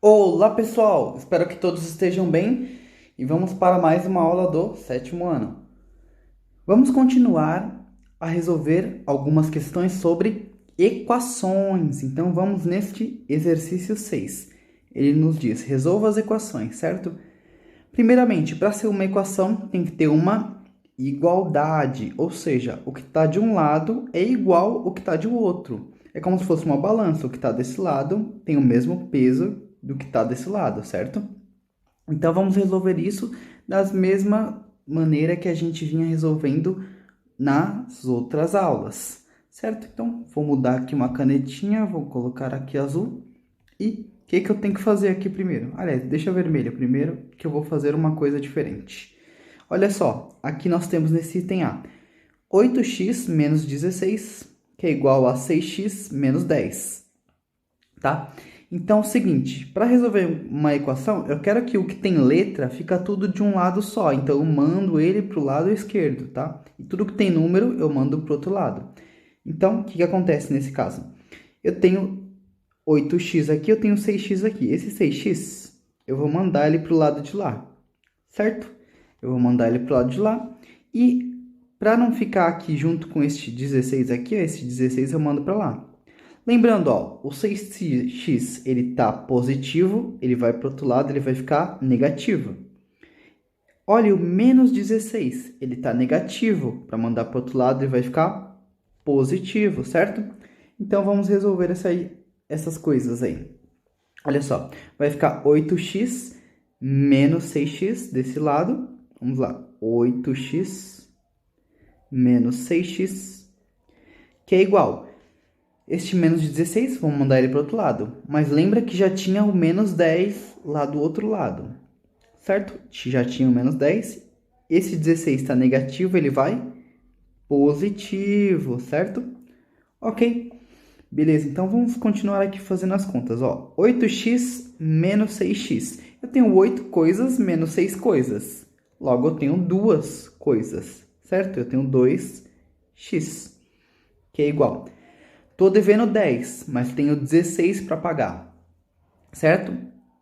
Olá pessoal, espero que todos estejam bem e vamos para mais uma aula do sétimo ano. Vamos continuar a resolver algumas questões sobre equações. Então vamos neste exercício 6. Ele nos diz: resolva as equações, certo? Primeiramente, para ser uma equação tem que ter uma igualdade, ou seja, o que está de um lado é igual ao que está de outro. É como se fosse uma balança, o que está desse lado tem o mesmo peso do que está desse lado, certo? Então vamos resolver isso da mesma maneira que a gente vinha resolvendo nas outras aulas, certo? Então vou mudar aqui uma canetinha, vou colocar aqui azul e o que eu tenho que fazer aqui primeiro? Aliás, deixa vermelho primeiro, que eu vou fazer uma coisa diferente. Olha só, aqui nós temos nesse item A 8x menos 16, que é igual a 6x menos 10, tá? Então é o seguinte, para resolver uma equação, eu quero que o que tem letra fica tudo de um lado só. Então eu mando ele para o lado esquerdo, tá? E tudo que tem número eu mando para o outro lado. Então, o que acontece nesse caso? Eu tenho 8x aqui, eu tenho 6x aqui. Esse 6x, eu vou mandar ele para o lado de lá, certo? Eu vou mandar ele para o lado de lá. E para não ficar aqui junto com este 16 aqui, esse 16 eu mando para lá. Lembrando, ó, o 6x ele tá positivo, ele vai para o outro lado, ele vai ficar negativo. Olha, o menos 16, ele tá negativo. Para mandar para o outro lado, ele vai ficar positivo, certo? Então, vamos resolver essas coisas aí. Olha só, vai ficar 8x menos 6x desse lado. Vamos lá, 8x menos 6x, que é igual. Este menos 16, vamos mandar ele para o outro lado. Mas lembra que já tinha o menos 10 lá do outro lado, certo? Já tinha o menos 10. Esse 16 está negativo, ele vai positivo, certo? Ok. Beleza, então vamos continuar aqui fazendo as contas. Ó, 8x menos 6x. Eu tenho 8 coisas menos 6 coisas. Logo, eu tenho duas coisas, certo? Eu tenho 2x, que é igual. Estou devendo 10, mas tenho 16 para pagar, certo?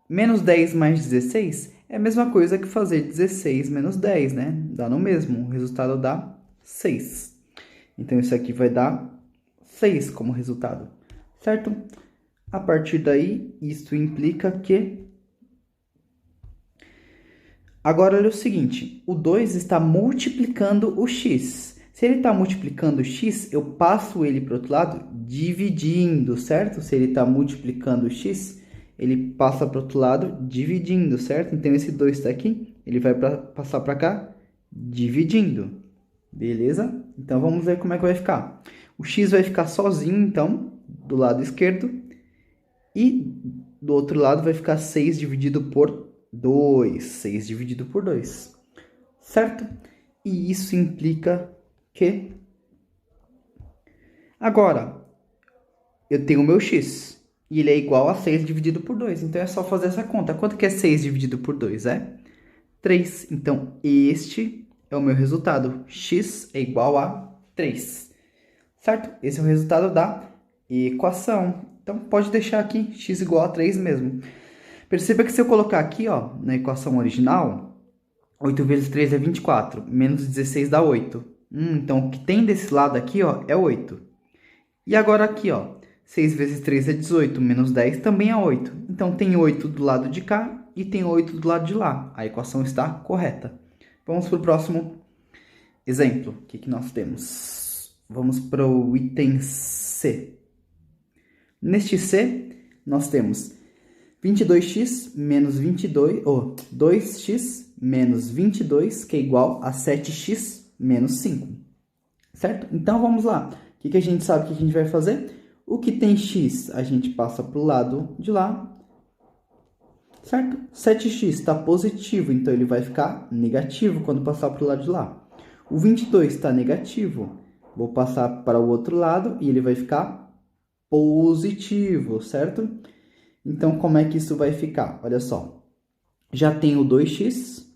Menos 10 mais 16 é a mesma coisa que fazer 16 menos 10, né? Dá no mesmo, o resultado dá 6. Então, isso aqui vai dar 6 como resultado, certo? A partir daí, isso implica que... Agora, olha o seguinte, o 2 está multiplicando o x. Se ele está multiplicando o x, eu passo ele para o outro lado dividindo, certo? Se ele está multiplicando o x, ele passa para o outro lado dividindo, certo? Então, esse 2 está aqui, ele vai passar para cá dividindo, beleza? Então, vamos ver como é que vai ficar. O x vai ficar sozinho, então, do lado esquerdo. E do outro lado vai ficar 6 dividido por 2. 6 dividido por 2, certo? E isso implica que... Agora, eu tenho o meu x. E ele é igual a 6 dividido por 2. Então, é só fazer essa conta. Quanto que é 6 dividido por 2? É 3. Então, este é o meu resultado. X é igual a 3. Certo? Esse é o resultado da equação. Então, pode deixar aqui x igual a 3 mesmo. Perceba que se eu colocar aqui, ó, na equação original, 8 vezes 3 é 24, menos 16 dá 8. Então, o que tem desse lado aqui, ó, é 8. E agora aqui, ó, 6 vezes 3 é 18, menos 10 também é 8. Então, tem 8 do lado de cá e tem 8 do lado de lá. A equação está correta. Vamos para o próximo exemplo. O que nós temos? Vamos para o item C. Neste C, nós temos 22x menos 22, ou 2x menos 22, que é igual a 7x menos 5, certo? Então, vamos lá. O que a gente sabe que a gente vai fazer? O que tem x, a gente passa para o lado de lá, certo? 7x está positivo, então ele vai ficar negativo quando passar para o lado de lá. O 22 está negativo, vou passar para o outro lado e ele vai ficar positivo, certo? Então, como é que isso vai ficar? Olha só, já tenho 2x.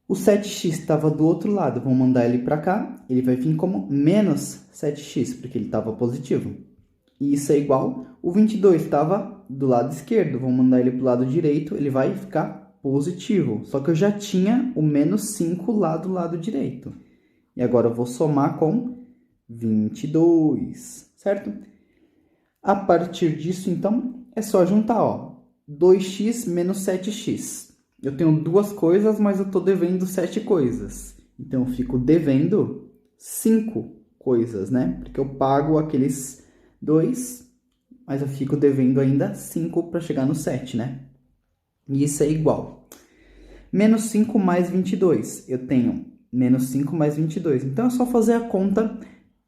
O 7x estava do outro lado, vou mandar ele para cá. Ele vai vir como menos 7x, porque ele estava positivo. E isso é igual, o 22 estava do lado esquerdo, vou mandar ele para o lado direito, ele vai ficar positivo. Só que eu já tinha o menos 5 lá do lado direito. E agora eu vou somar com 22, certo? A partir disso, então, é só juntar, ó, 2x menos 7x. Eu tenho duas coisas, mas eu estou devendo 7 coisas. Então, eu fico devendo 5 coisas, né? Porque eu pago aqueles 2, mas eu fico devendo ainda 5 para chegar no 7, né? E isso é igual. Menos 5 mais 22. Eu tenho menos 5 mais 22. Então, é só fazer a conta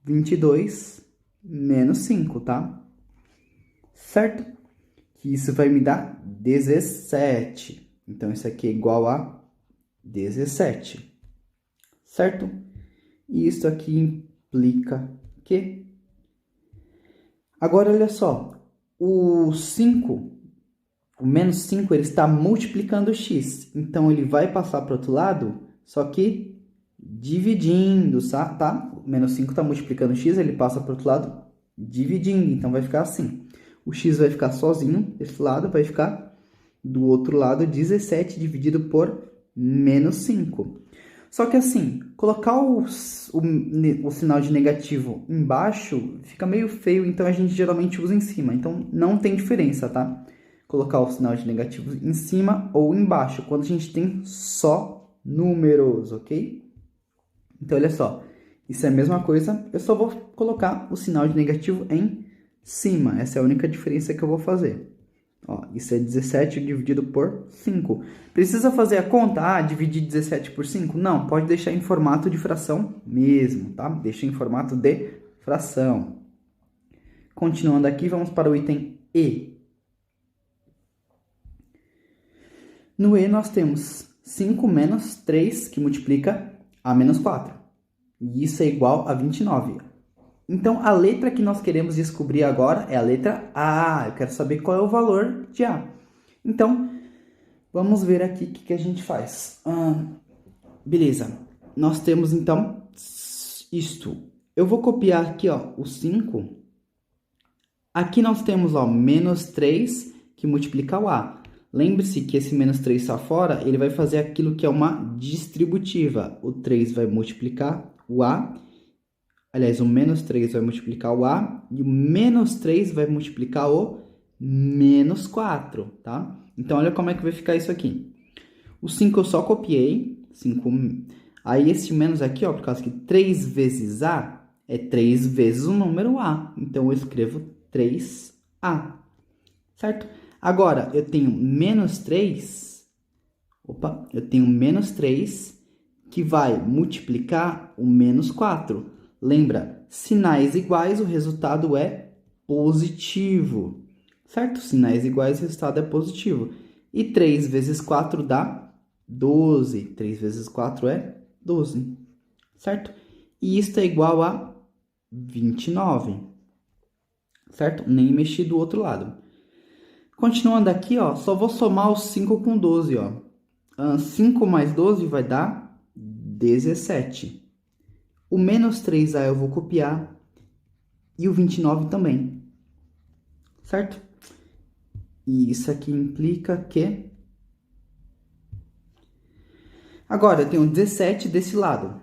22 menos 5, tá? Certo? Que isso vai me dar 17. Então, isso aqui é igual a 17. Certo? E isso aqui implica que... Agora, olha só. O 5, o menos 5, ele está multiplicando x. Então, ele vai passar para o outro lado, só que dividindo, tá? O menos 5 está multiplicando x, ele passa para o outro lado dividindo. Então, vai ficar assim. O x vai ficar sozinho desse lado, vai ficar do outro lado 17 dividido por menos 5. Só que assim, colocar o sinal de negativo embaixo fica meio feio, então a gente geralmente usa em cima. Então não tem diferença, tá? Colocar o sinal de negativo em cima ou embaixo, quando a gente tem só números, ok? Então olha só, isso é a mesma coisa, eu só vou colocar o sinal de negativo em cima. Essa é a única diferença que eu vou fazer. Ó, isso é 17 dividido por 5. Precisa fazer a conta? Ah, dividir 17 por 5? Não, pode deixar em formato de fração mesmo, tá? Deixa em formato de fração. Continuando aqui, vamos para o item E. No E nós temos 5 menos 3, que multiplica a menos 4. E isso é igual a 29. Então, a letra que nós queremos descobrir agora é a letra A. Eu quero saber qual é o valor de A. Então, vamos ver aqui o que a gente faz. Beleza. Nós temos, então, isto. Eu vou copiar aqui, ó, o 5. Aqui nós temos, ó, menos 3, que multiplica o A. Lembre-se que esse menos 3 está fora, ele vai fazer aquilo que é uma distributiva. O 3 vai multiplicar o A. Aliás, o menos 3 vai multiplicar o A e o menos 3 vai multiplicar o menos 4, tá? Então, olha como é que vai ficar isso aqui. O 5 eu só copiei, 5, aí esse menos aqui, ó, por causa que 3 vezes A é 3 vezes o número A. Então, eu escrevo 3A, certo? Agora, eu tenho menos 3, eu tenho menos 3 que vai multiplicar o menos 4. Lembra, sinais iguais, o resultado é positivo, certo? Sinais iguais, o resultado é positivo. E 3 vezes 4 dá 12. 3 vezes 4 é 12, certo? E isto é igual a 29, certo? Nem mexi do outro lado. Continuando aqui, ó, só vou somar os 5 com 12, ó. 5 mais 12 vai dar 17. O menos 3A eu vou copiar e o 29 também, certo? E isso aqui implica que... Agora, eu tenho 17 desse lado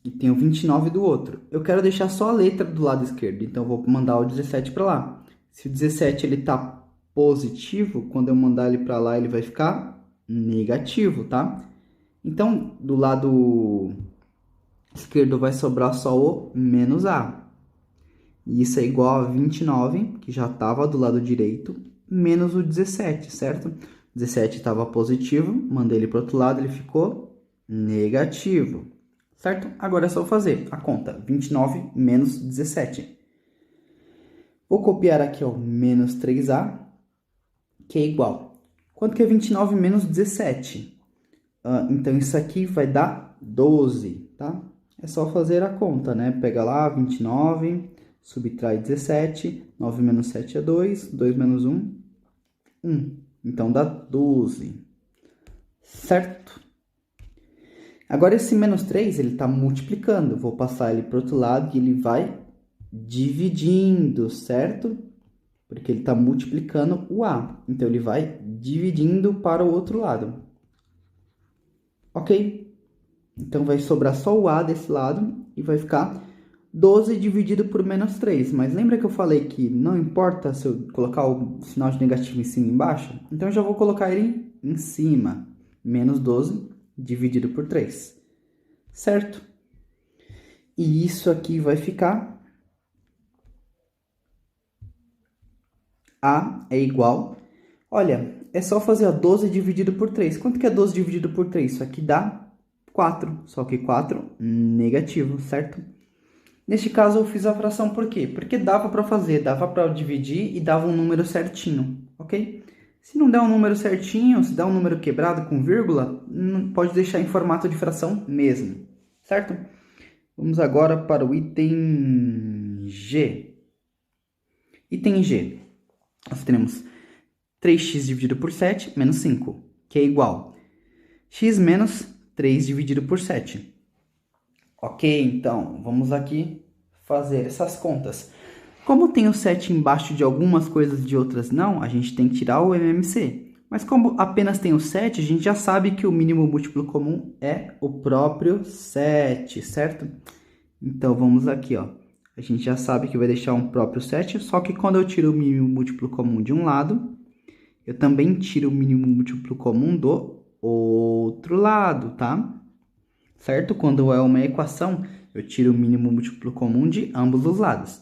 e tenho 29 do outro. Eu quero deixar só a letra do lado esquerdo, então eu vou mandar o 17 para lá. Se o 17 ele tá positivo, quando eu mandar ele para lá, ele vai ficar negativo, tá? Então, do lado esquerdo vai sobrar só o menos A. E isso é igual a 29, que já estava do lado direito, menos o 17, certo? 17 estava positivo, mandei ele para o outro lado, ele ficou negativo, certo? Agora é só fazer a conta, 29 menos 17. Vou copiar aqui o menos 3A, que é igual. Quanto que é 29 menos 17? Então, isso aqui vai dar 12, tá? É só fazer a conta, né? Pega lá, 29, subtrai 17, 9 menos 7 é 2, 2 menos 1, 1. Então, dá 12, certo? Agora, esse menos 3, ele está multiplicando. Vou passar ele para o outro lado e ele vai dividindo, certo? Porque ele está multiplicando o A. Então, ele vai dividindo para o outro lado. Ok? Então, vai sobrar só o A desse lado e vai ficar 12 dividido por menos 3. Mas lembra que eu falei que não importa se eu colocar o sinal de negativo em cima e embaixo? Então, eu já vou colocar ele em cima. Menos 12 dividido por 3. Certo? E isso aqui vai ficar... A é igual... Olha, é só fazer a 12 dividido por 3. Quanto que é 12 dividido por 3? Isso aqui dá 4. Só que 4 negativo, certo? Neste caso, eu fiz a fração por quê? Porque dava para fazer, dava para dividir e dava um número certinho, ok? Se não der um número certinho, se der um número quebrado com vírgula, pode deixar em formato de fração mesmo, certo? Vamos agora para o item G. Item G. Nós teremos 3x dividido por 7 menos 5, que é igual x menos 3 dividido por 7. Ok, então, vamos aqui fazer essas contas. Como tem o 7 embaixo de algumas coisas e de outras não, a gente tem que tirar o MMC. Mas como apenas tem o 7, a gente já sabe que o mínimo múltiplo comum é o próprio 7, certo? Então, vamos aqui, ó. A gente já sabe que vai deixar um próprio 7, só que quando eu tiro o mínimo múltiplo comum de um lado, eu também tiro o mínimo múltiplo comum do outro lado, tá? Certo? Quando é uma equação, eu tiro o mínimo múltiplo comum de ambos os lados.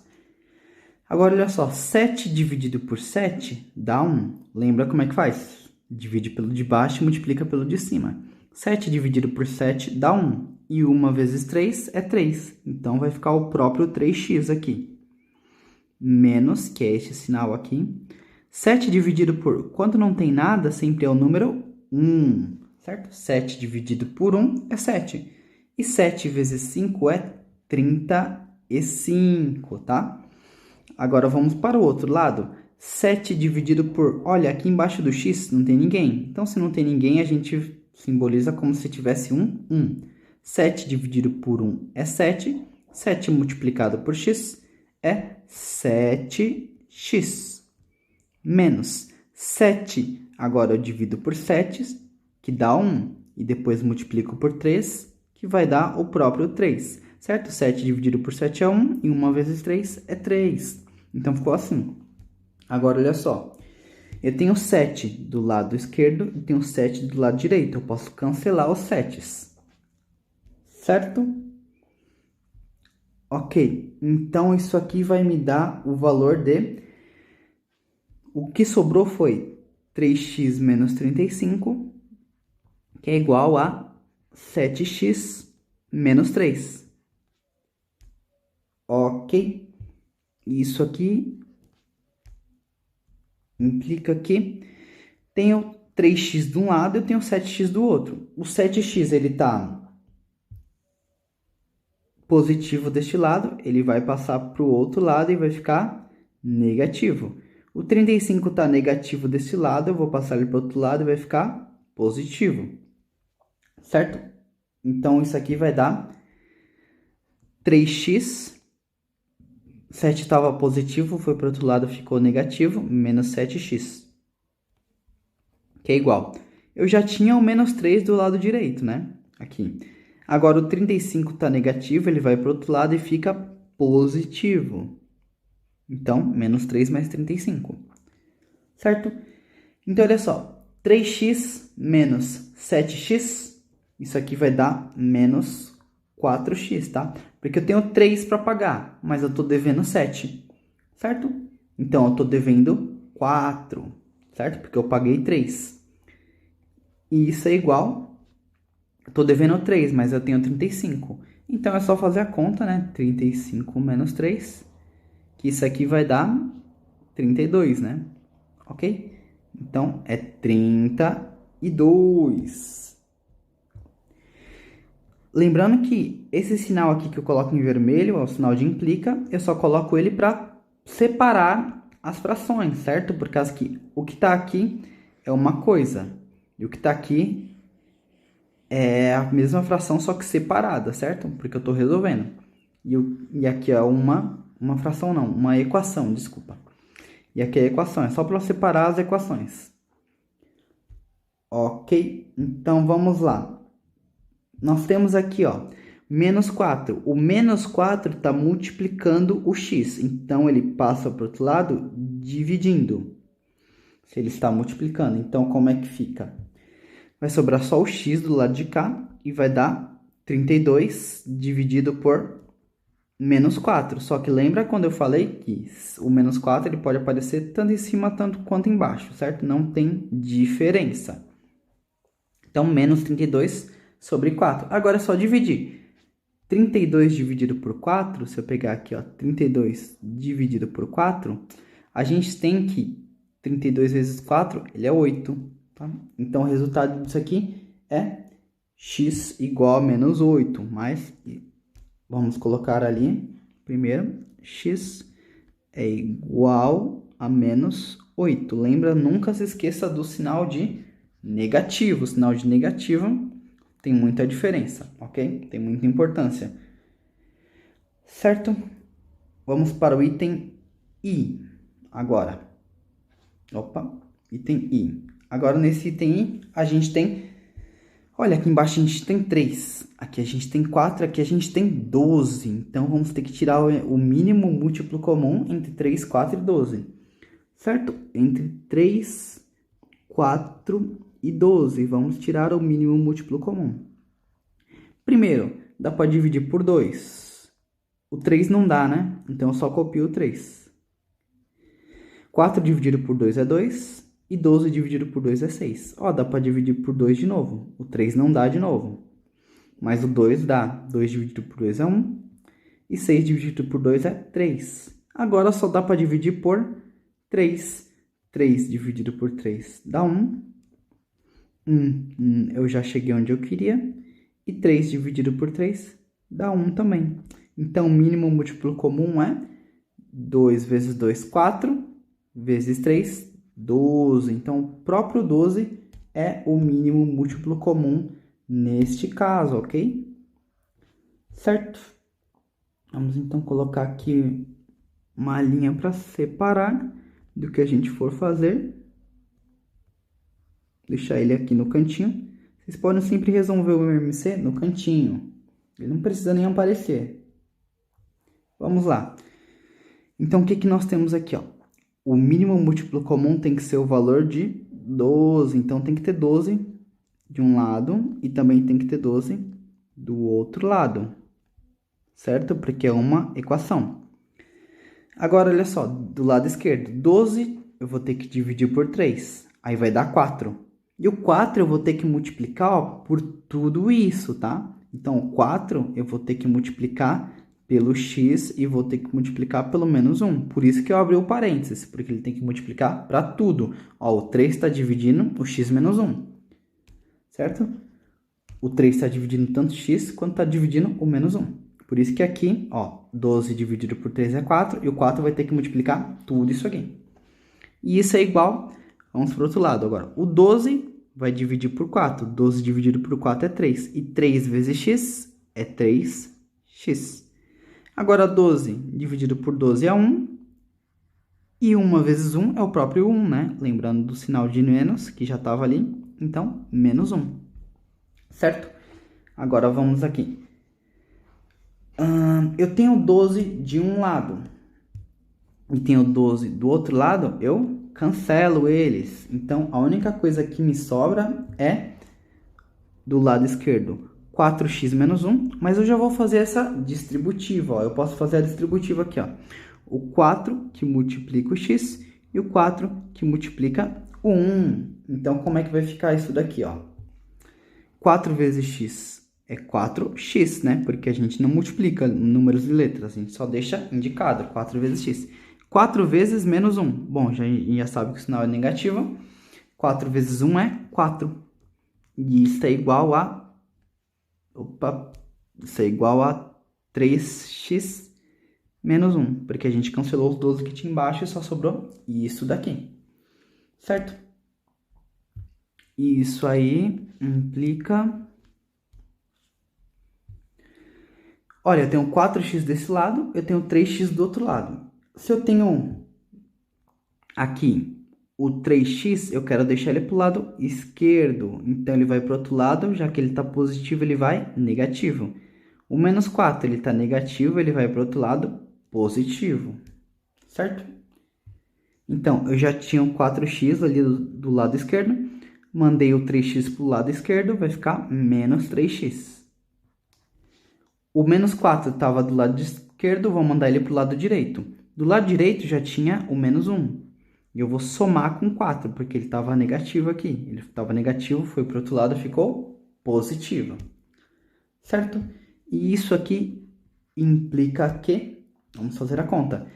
Agora, olha só, 7 dividido por 7 dá 1. Lembra como é que faz? Divide pelo de baixo e multiplica pelo de cima. 7 dividido por 7 dá 1. E 1 vezes 3 é 3. Então, vai ficar o próprio 3x aqui. Menos, que é este sinal aqui. 7 dividido por... Quando não tem nada, sempre é o número 1. Certo? 7 dividido por 1 é 7. E 7 vezes 5 é 35, tá? Agora, vamos para o outro lado. 7 dividido por... Olha, aqui embaixo do x não tem ninguém. Então, se não tem ninguém, a gente simboliza como se tivesse 1. 7 dividido por 1 é 7. 7 multiplicado por x é 7x. Menos 7. Agora, eu divido por 7, que dá 1. E depois multiplico por 3, que vai dar o próprio 3. Certo? 7 dividido por 7 é 1. E 1 vezes 3 é 3. Então, ficou assim. Agora, olha só. Eu tenho 7 do lado esquerdo e tenho 7 do lado direito. Eu posso cancelar os 7s. Certo? Ok. Então, isso aqui vai me dar o valor de... O que sobrou foi 3x menos 35, que é igual a 7x menos 3. Ok? Isso aqui implica que tenho 3x de um lado e eu tenho 7x do outro. O 7x ele está positivo deste lado, ele vai passar para o outro lado e vai ficar negativo. O 35 está negativo desse lado, eu vou passar ele para o outro lado e vai ficar positivo. Certo? Então, isso aqui vai dar 3x. 7 estava positivo, foi para o outro lado, ficou negativo, menos 7x. Que é igual. Eu já tinha o menos 3 do lado direito, né? Aqui. Agora, o 35 está negativo, ele vai para o outro lado e fica positivo. Então, menos 3 mais 35. Certo? Então, olha só. 3x menos 7x, isso aqui vai dar menos 4x, tá? Porque eu tenho 3 para pagar, mas eu estou devendo 7, certo? Então, eu estou devendo 4, certo? Porque eu paguei 3. E isso é igual, eu estou devendo 3, mas eu tenho 35. Então, é só fazer a conta, né? 35 menos 3, que isso aqui vai dar 32, né? Ok? Então, é 32. Lembrando que esse sinal aqui que eu coloco em vermelho, é o sinal de implica, eu só coloco ele para separar as frações, certo? Por causa que o que está aqui é uma coisa, e o que está aqui é a mesma fração, só que separada, certo? Porque eu estou resolvendo. E aqui é uma Uma fração não, uma equação, desculpa. E aqui é a equação, é só para separar as equações. Ok, então vamos lá. Nós temos aqui, ó, menos 4. O menos 4 está multiplicando o x. Então, ele passa para o outro lado dividindo. Se ele está multiplicando. Então, como é que fica? Vai sobrar só o x do lado de cá e vai dar 32 dividido por menos 4. Só que lembra quando eu falei que o menos 4 ele pode aparecer tanto em cima tanto quanto embaixo, certo? Não tem diferença. Então, menos 32 sobre 4. Agora é só dividir. 32 dividido por 4, se eu pegar aqui, ó, 32 dividido por 4, a gente tem que 32 vezes 4, ele é 8. Tá? Então, o resultado disso aqui é x igual a menos 8. Mas, vamos colocar ali, primeiro, x é igual a menos 8. Lembra, nunca se esqueça do sinal de negativo. O sinal de negativo tem muita diferença, ok? Tem muita importância. Certo? Vamos para o item I agora. Opa, item I. Agora, nesse item I, a gente tem... Olha, aqui embaixo a gente tem 3. Aqui a gente tem 4. Aqui a gente tem 12. Então, vamos ter que tirar o mínimo múltiplo comum entre 3, 4 e 12. Certo? Entre 3, 4 e 12. Vamos tirar o mínimo múltiplo comum. Primeiro, dá para dividir por 2. O 3 não dá, né? Então, eu só copio o 3. 4 dividido por 2 é 2. E 12 dividido por 2 é 6. Ó, dá para dividir por 2 de novo. O 3 não dá de novo. Mas o 2 dá. 2 dividido por 2 é 1. E 6 dividido por 2 é 3. Agora, só dá para dividir por 3. 3 dividido por 3 dá 1. Eu já cheguei onde eu queria. E 3 dividido por 3 dá 1 também. Então, o mínimo múltiplo comum é 2 vezes 2, 4. Vezes 3, 12. Então, o próprio 12 é o mínimo múltiplo comum neste caso, ok? Certo? Vamos, então, colocar aqui uma linha para separar do que a gente for fazer. Deixar ele aqui no cantinho. Vocês podem sempre resolver o MMC no cantinho. Ele não precisa nem aparecer. Vamos lá. Então, o que nós temos aqui, ó? O mínimo múltiplo comum tem que ser o valor de 12. Então, tem que ter 12 de um lado e também tem que ter 12 do outro lado. Certo? Porque é uma equação. Agora, olha só. Do lado esquerdo, 12 eu vou ter que dividir por 3. Aí vai dar 4. E o 4 eu vou ter que multiplicar, ó, por tudo isso, tá? Então, o 4 eu vou ter que multiplicar pelo x e vou ter que multiplicar pelo menos 1. Por isso que eu abri o parênteses, porque ele tem que multiplicar para tudo. Ó, o 3 está dividindo o x menos 1, certo? O 3 está dividindo tanto x quanto está dividindo o menos 1. Por isso que aqui, ó, 12 dividido por 3 é 4, e o 4 vai ter que multiplicar tudo isso aqui. E isso é igual, vamos para o outro lado agora. O 12 vai dividir por 4. 12 dividido por 4 é 3. E 3 vezes x é 3x. Agora, 12 dividido por 12 é 1. E 1 vezes 1 é o próprio 1, né? Lembrando do sinal de menos, que já estava ali. Então, menos 1. Certo? Agora, vamos aqui. Eu tenho 12 de um lado. E tenho 12 do outro lado, eu cancelo eles. Então, a única coisa que me sobra é do lado esquerdo 4x menos 1, mas eu já vou fazer essa distributiva, ó. Eu posso fazer a distributiva aqui, ó. O 4 que multiplica o x e o 4 que multiplica o 1. Então, como é que vai ficar isso daqui, ó? 4 vezes x é 4x, né? Porque a gente não multiplica números e letras, a gente só deixa indicado, 4 vezes x. 4 vezes menos 1. Bom, já sabe que o sinal é negativo. 4 vezes 1 é 4. E isso é igual a... Isso é igual a 3x menos 1. Porque a gente cancelou os 12 que tinha embaixo e só sobrou isso daqui. Certo? E isso aí implica... Olha, eu tenho 4x desse lado, eu tenho 3x do outro lado. Se eu tenho aqui o 3x, eu quero deixar ele para o lado esquerdo. Então, ele vai para o outro lado, já que ele está positivo, ele vai negativo. O menos 4, ele está negativo, ele vai para o outro lado positivo. Certo? Então, eu já tinha um 4x ali do lado esquerdo. Mandei o 3x para o lado esquerdo, vai ficar menos 3x. O menos 4 estava do lado esquerdo, vou mandar ele para o lado direito. Do lado direito já tinha o menos 1. E eu vou somar com 4, porque ele estava negativo aqui. Ele estava negativo, foi para o outro lado, ficou positivo. Certo? E isso aqui implica que... Vamos fazer a conta.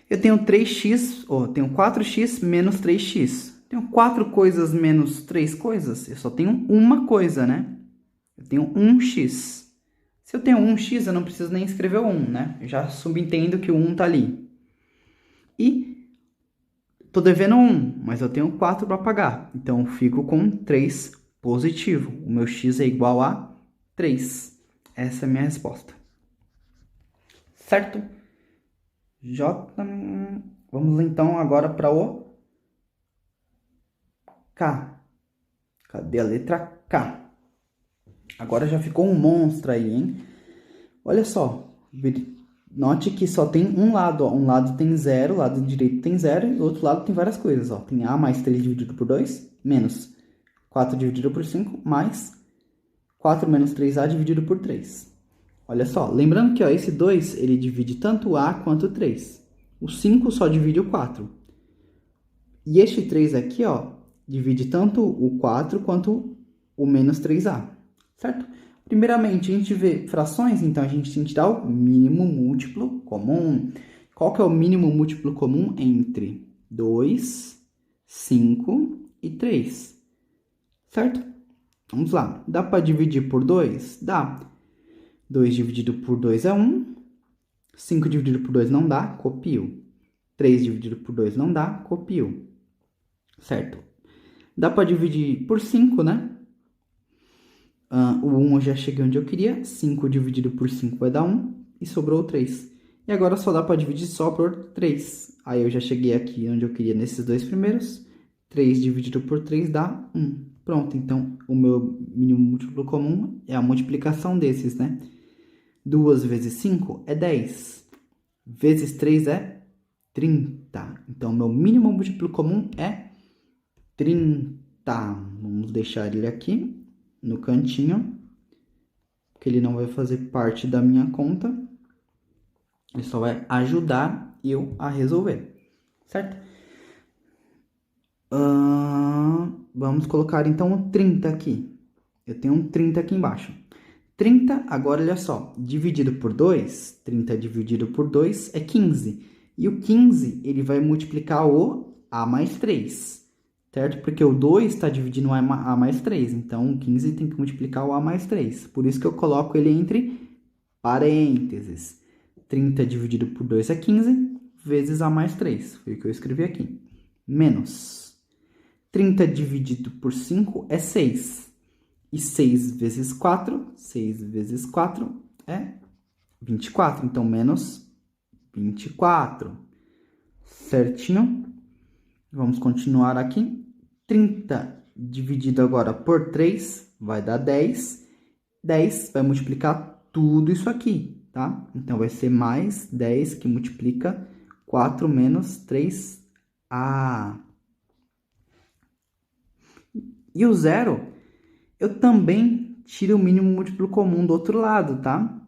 Eu tenho 3x, ou tenho 4x menos 3x. Tenho 4 coisas menos 3 coisas? Eu só tenho uma coisa, né? Eu tenho 1x. Se eu tenho 1x, eu não preciso nem escrever o 1, né? Eu já subentendo que o 1 está ali. E tô devendo 1, mas eu tenho 4 para pagar. Então, eu fico com 3 positivo. O meu x é igual a 3. Essa é a minha resposta. Certo? J. Vamos então agora para o K. Cadê a letra K? Agora já ficou um monstro aí, hein? Olha só. Note que só tem um lado, ó. Um lado tem 0, o lado direito tem 0, e o outro lado tem várias coisas, ó. Tem A mais 3 dividido por 2, menos 4 dividido por 5, mais 4 menos 3A dividido por 3. Olha só, lembrando que ó, esse 2, ele divide tanto o A quanto o 3. O 5 só divide o 4. E este 3 aqui, ó, divide tanto o 4 quanto o menos 3A, certo? Primeiramente, a gente vê frações, então a gente tem que tirar o mínimo múltiplo comum. Qual que é o mínimo múltiplo comum entre 2, 5 e 3? Certo? Vamos lá. Dá para dividir por 2? Dá. 2 dividido por 2 é 1. 5 dividido por 2 não dá, copio. 3 dividido por 2 não dá, copio. Certo? Dá para dividir por 5, né? O 1 eu já cheguei onde eu queria. 5 dividido por 5 vai dar 1. E sobrou 3. E agora só dá para dividir só por 3. Aí eu já cheguei aqui onde eu queria nesses dois primeiros. 3 dividido por 3 dá 1. Pronto, então o meu mínimo múltiplo comum é a multiplicação desses, né? 2 vezes 5 é 10. Vezes 3 é 30. Então, meu mínimo múltiplo comum é 30. Vamos deixar ele aqui no cantinho, porque ele não vai fazer parte da minha conta. Ele só vai ajudar eu a resolver, certo? Vamos colocar então o 30 aqui. Eu tenho um 30 aqui embaixo. 30, agora olha só, dividido por 2, 30 dividido por 2 é 15. E o 15, ele vai multiplicar o A mais 3, certo? Porque o 2 está dividindo o A mais 3, então o 15 tem que multiplicar o A mais 3. Por isso que eu coloco ele entre parênteses. 30 dividido por 2 é 15, vezes A mais 3, foi o que eu escrevi aqui. Menos 30 dividido por 5 é 6. E 6 vezes 4, 6 vezes 4 é 24. Então, menos 24. Certinho? Vamos continuar aqui. 30 dividido agora por 3 vai dar 10. 10 vai multiplicar tudo isso aqui, tá? Então, vai ser mais 10 que multiplica 4 menos 3A. E o zero... eu também tiro o mínimo múltiplo comum do outro lado, tá?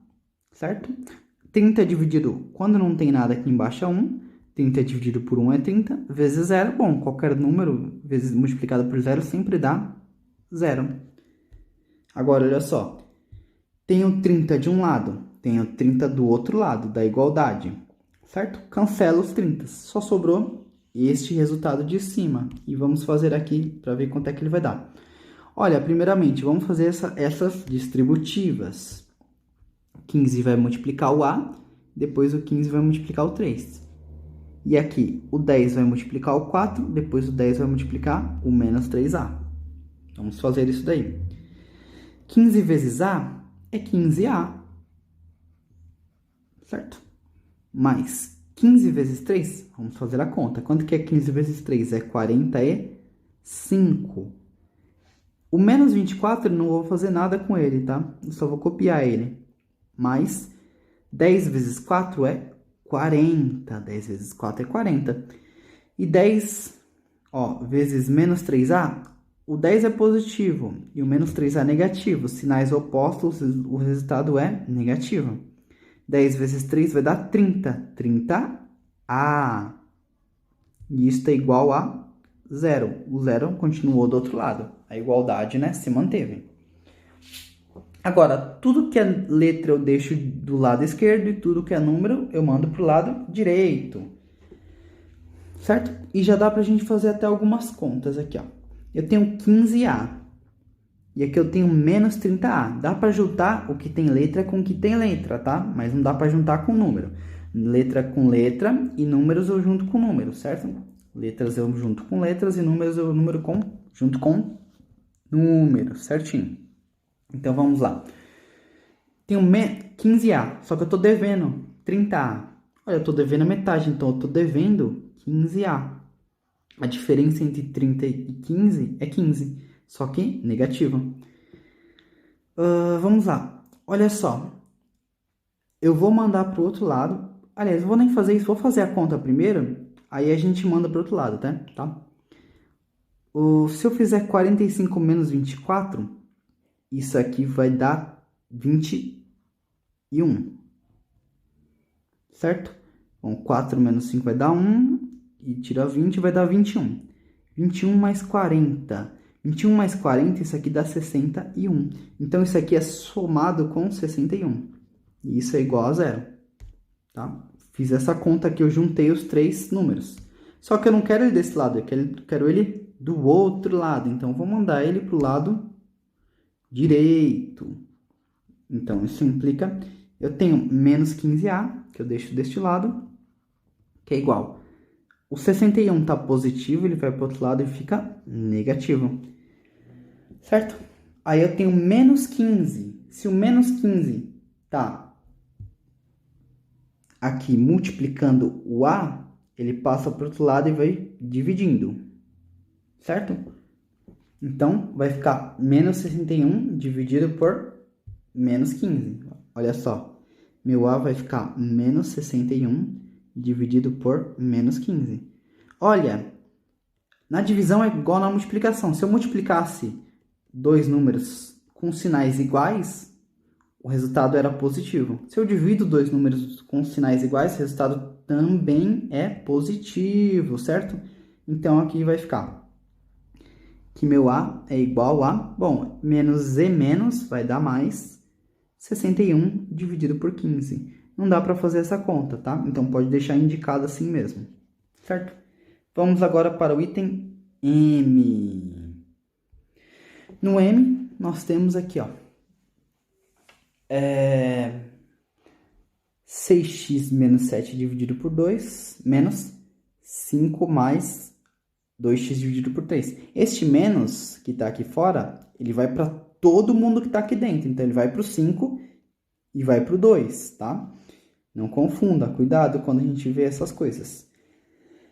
Certo? 30 dividido, quando não tem nada aqui embaixo é 1. 30 dividido por 1 é 30, vezes 0. Bom, qualquer número vezes multiplicado por 0 sempre dá 0. Agora, olha só. Tenho 30 de um lado, tenho 30 do outro lado, da igualdade. Certo? Cancelo os 30. Só sobrou este resultado de cima. E vamos fazer aqui para ver quanto é que ele vai dar. Olha, primeiramente, vamos fazer essas distributivas. 15 vai multiplicar o A, depois o 15 vai multiplicar o 3. E aqui, o 10 vai multiplicar o 4, depois o 10 vai multiplicar o menos 3A. Vamos fazer isso daí. 15 vezes A é 15A. certo? Mais 15 vezes 3, vamos fazer a conta. Quanto que é 15 vezes 3? É 45. O menos 24, eu não vou fazer nada com ele, tá? Eu só vou copiar ele. Mais 10 vezes 4 é 40. 10 vezes 4 é 40. E 10, vezes menos 3A, o 10 é positivo e o menos 3A é negativo. Sinais opostos, o resultado é negativo. 10 vezes 3 vai dar 30. 30A. E isso é igual a 0. O 0 continuou do outro lado. A igualdade, né, se manteve. Agora, tudo que é letra eu deixo do lado esquerdo e tudo que é número eu mando para o lado direito. Certo? E já dá para a gente fazer até algumas contas aqui, ó. Eu tenho 15A. E aqui eu tenho menos 30A. Dá para juntar o que tem letra com o que tem letra, tá? Mas não dá para juntar com número. Letra com letra e números eu junto com números, certo? Letras eu junto com letras e números eu junto com números, certinho. Então vamos lá. Tenho 15A, só que eu tô devendo 30A. Olha, eu tô devendo a metade, então eu tô devendo 15A. A diferença entre 30 e 15 é 15, só que negativa. Vamos lá. Olha só. Eu vou mandar para o outro lado. Aliás, eu vou nem fazer isso, vou fazer a conta primeiro, aí a gente manda para o outro lado, tá? Se eu fizer 45 menos 24, isso aqui vai dar 21. Certo? Bom, 4 menos 5 vai dar 1, e tira 20 vai dar 21. 21 mais 40. 21 mais 40, isso aqui dá 61. Então, isso aqui é somado com 61. E isso é igual a 0. Tá? Fiz essa conta aqui, eu juntei os três números. Só que eu não quero ele desse lado, eu quero ele do outro lado. Então, eu vou mandar ele para o lado direito. Então, isso implica... Eu tenho menos 15A, que eu deixo deste lado, que é igual. O 61 está positivo, ele vai para o outro lado e fica negativo. Certo? Aí eu tenho menos 15. Se o menos 15 está aqui multiplicando o A, ele passa para o outro lado e vai dividindo. Certo? Então, vai ficar menos 61 dividido por menos 15. Olha só. Meu A vai ficar menos 61 dividido por menos 15. Olha, na divisão é igual na multiplicação. Se eu multiplicasse dois números com sinais iguais, o resultado era positivo. Se eu divido dois números com sinais iguais, o resultado também é positivo, certo? Então, aqui vai ficar que meu A é igual a... Bom, menos e menos vai dar mais 61 dividido por 15. Não dá para fazer essa conta, tá? Então, pode deixar indicado assim mesmo, certo? Vamos agora para o item M. No M, nós temos aqui, ó, 6x menos 7 dividido por 2, menos 5 mais 2x dividido por 3. Este menos, que está aqui fora, ele vai para todo mundo que está aqui dentro. Então, ele vai para o 5 e vai para o 2, tá? Não confunda, cuidado quando a gente vê essas coisas.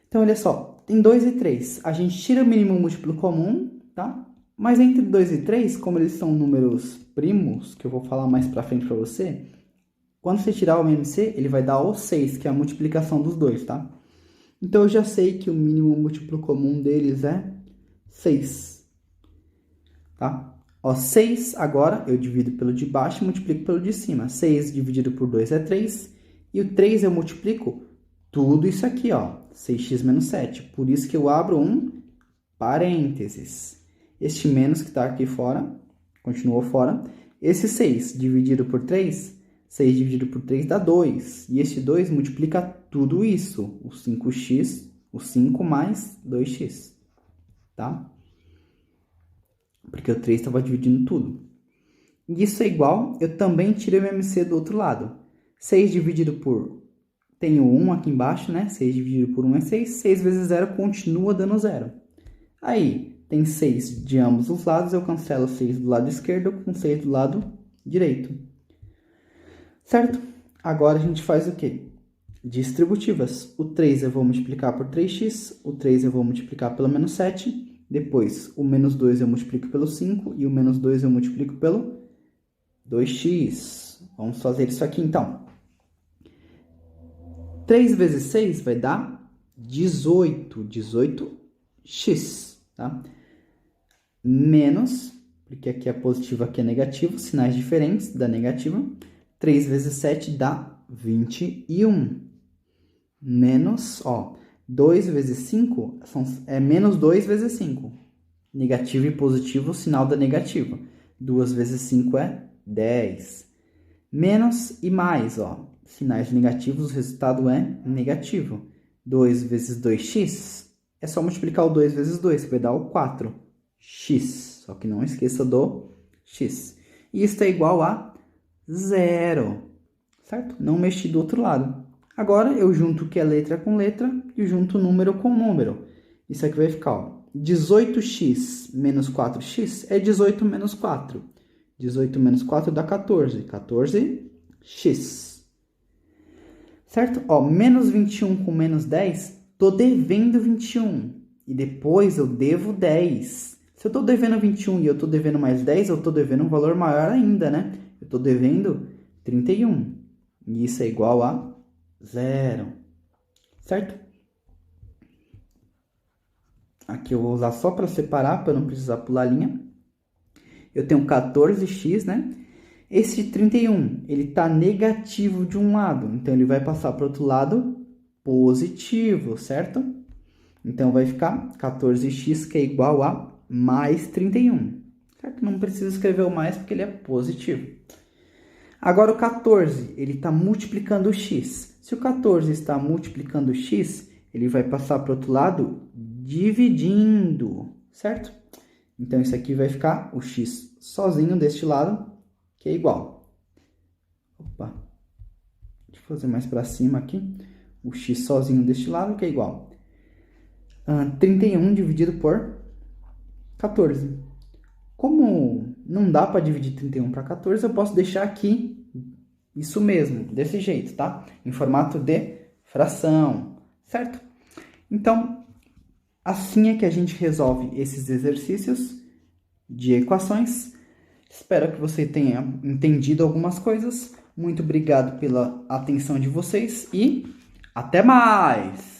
Então, olha só, tem 2 e 3. A gente tira o mínimo múltiplo comum, tá? Mas entre 2 e 3, como eles são números primos, que eu vou falar mais pra frente pra você, quando você tirar o MMC, ele vai dar o 6, que é a multiplicação dos dois, tá? Então, eu já sei que o mínimo múltiplo comum deles é 6, tá? Ó, 6 agora eu divido pelo de baixo e multiplico pelo de cima. 6 dividido por 2 é 3. E o 3 eu multiplico tudo isso aqui, ó. 6x menos 7. Por isso que eu abro um parênteses. Este menos que está aqui fora, continuou fora. Esse 6 dividido por 3, 6 dividido por 3 dá 2. E este 2 multiplica tudo isso. O 5x, o 5 mais 2x. Tá? Porque o 3 estava dividindo tudo. E isso é igual, eu também tiro o MMC do outro lado. 6 dividido por... Tenho 1 aqui embaixo, né? 6 dividido por 1 é 6. 6 vezes 0 continua dando 0. Aí, tem 6 de ambos os lados. Eu cancelo 6 do lado esquerdo com 6 do lado direito. Certo? Agora a gente faz o quê? Distributivas. O 3 eu vou multiplicar por 3x, o 3 eu vou multiplicar pelo menos 7, depois o menos 2 eu multiplico pelo 5 e o menos 2 eu multiplico pelo 2x. Vamos fazer isso aqui então. 3 vezes 6 vai dar 18, 18x, tá? Menos, porque aqui é positivo, aqui é negativo, sinais diferentes da negativa. 3 vezes 7 dá 21. Menos, 2 vezes 5 é menos 2 vezes 5. Negativo e positivo, sinal da negativa. 2 vezes 5 é 10. Menos e mais, sinais negativos, o resultado é negativo. 2 vezes 2x, é só multiplicar o 2 vezes 2, que vai dar o 4x. Só que não esqueça do x. E isso é igual a 0, certo? Não mexi do outro lado. Agora, eu junto o que é letra com letra e junto número com número. Isso aqui vai ficar, 18x menos 4x é 18 menos 4. 18 menos 4 dá 14. 14x. Certo? Menos 21 com menos 10, tô devendo 21. E depois eu devo 10. Se eu tô devendo 21 e eu tô devendo mais 10, eu tô devendo um valor maior ainda, né? Eu tô devendo 31. E isso é igual a 0. Certo? Aqui eu vou usar só para separar, para não precisar pular linha. Eu tenho 14x, né? Esse 31, ele está negativo de um lado, então ele vai passar para o outro lado positivo, certo? Então vai ficar 14x, que é igual a mais 31. Certo? Não precisa escrever o mais, porque ele é positivo. Agora o 14, ele está multiplicando o x. Se o 14 está multiplicando o x, ele vai passar para o outro lado dividindo, certo? Então isso aqui vai ficar o x sozinho deste lado, que é igual. Opa. Deixa eu fazer mais para cima aqui. O x sozinho deste lado, que é igual. 31 dividido por 14. Como não dá para dividir 31 para 14, eu posso deixar aqui isso mesmo, desse jeito, tá? Em formato de fração, certo? Então, assim é que a gente resolve esses exercícios de equações. Espero que você tenha entendido algumas coisas. Muito obrigado pela atenção de vocês e até mais!